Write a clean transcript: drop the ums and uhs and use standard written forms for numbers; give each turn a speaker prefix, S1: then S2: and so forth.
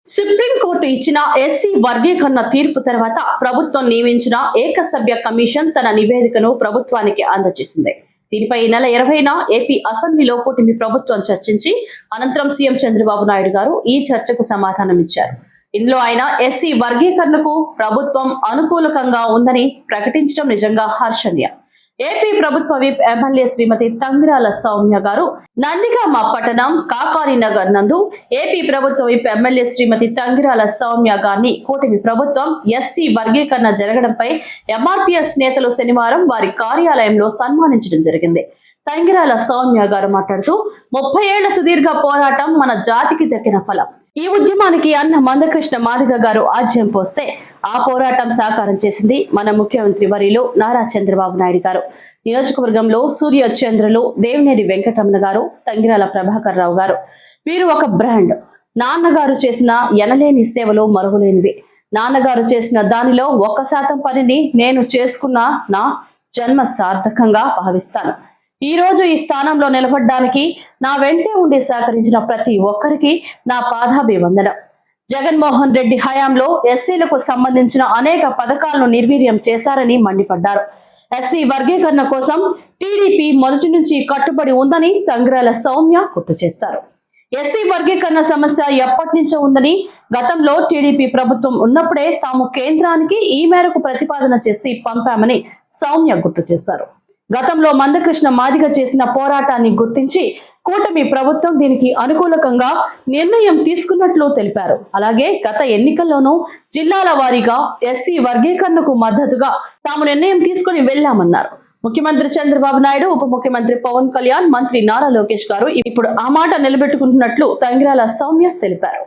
S1: Supreme court ఇచ్చిన SC వర్గీకరణ తీర్పు తర్వాత ప్రభుత్వం నియమించిన ఏకసభ్య కమిషన్ తన నివేదికను ప్రభుత్వానికి అందజేసింది. దీనిపై ఈ నెల 20న ఏపీ అసెంబ్లీలో కూటమి ప్రభుత్వం చర్చించి అనంతరం సీఎం చంద్రబాబు నాయుడు గారు ఈ చర్చకు సమాధానం ఇచ్చారు. ఇందులో ఆయన ఎస్సీ వర్గీకరణకు ప్రభుత్వం అనుకూలకంగా ఉందని ప్రకటించడం నిజంగా హర్షణీయం. ఏపీ ప్రభుత్వ విప్ ఎమ్మెల్యే శ్రీమతి తంగిరాల సౌమ్య గారు నందిగామ పట్టణం కాకాని నగర్ నందు ఏపీ ప్రభుత్వ విప్ ఎమ్మెల్యే శ్రీమతి తంగిరాల సౌమ్య గారిని కూటమి ప్రభుత్వం ఎస్సీ వర్గీకరణ జరగడంపై ఎంఆర్పీఎస్ నేతలు శనివారం వారి కార్యాలయంలో సన్మానించడం జరిగింది. తంగిరాల సౌమ్య గారు మాట్లాడుతూ 30 ఏళ్ల సుదీర్ఘ పోరాటం మన జాతికి దక్కిన ఫలం. ఈ ఉద్యమానికి అన్న మందకృష్ణ మాదిగ గారు ఆజ్యం పోస్తే ఆ పోరాటం సాకారం చేసింది మన ముఖ్యమంత్రి వర్యులు నారా చంద్రబాబు నాయుడు గారు. నియోజకవర్గంలో సూర్య చంద్రులు, దేవినేని వెంకటరమణ గారు, తంగిరాల ప్రభాకర్ రావు గారు వీరు ఒక బ్రాండ్. నాన్నగారు చేసిన ఎనలేని సేవలు మరువలేనివి. నాన్నగారు చేసిన దానిలో 1% పనిని నేను చేసుకున్న నా జన్మ సార్థకంగా భావిస్తాను. ఈ రోజు ఈ స్థానంలో నిలబడడానికి నా వెంటే ఉండి సహకరించిన ప్రతి ఒక్కరికి నా పాదాభివందనం. జగన్మోహన్ రెడ్డి హయాంలో ఎస్సీలకు సంబంధించిన అనేక పథకాలను నిర్వీర్యం చేశారని మండిపడ్డారు. ఎస్సీ వర్గీకరణ కోసం టీడీపీ మొదటి నుంచి కట్టుబడి ఉందని తంగిరాల సౌమ్య గుర్తు చేశారు. ఎస్సీ వర్గీకరణ సమస్య ఎప్పటి నుంచో ఉందని, గతంలో టీడీపీ ప్రభుత్వం ఉన్నప్పుడే తాము కేంద్రానికి ఈ మేరకు ప్రతిపాదన చేసి పంపామని సౌమ్య గుర్తు చేశారు. గతంలో మందకృష్ణ మాదిగ చేసిన పోరాటాన్ని గుర్తించి కూటమి ప్రభుత్వం దీనికి అనుకూలకంగా నిర్ణయం తీసుకున్నట్లు తెలిపారు. అలాగే గత ఎన్నికల్లోనూ జిల్లాల వారీగా ఎస్సీ వర్గీకరణకు మద్దతుగా తాము నిర్ణయం తీసుకుని వెళ్లామన్నారు. ముఖ్యమంత్రి చంద్రబాబు నాయుడు, ఉప ముఖ్యమంత్రి పవన్ కళ్యాణ్, మంత్రి నారా లోకేష్ గారు ఇప్పుడు ఆ మాట నిలబెట్టుకుంటున్నట్లు తంగిరాల సౌమ్య తెలిపారు.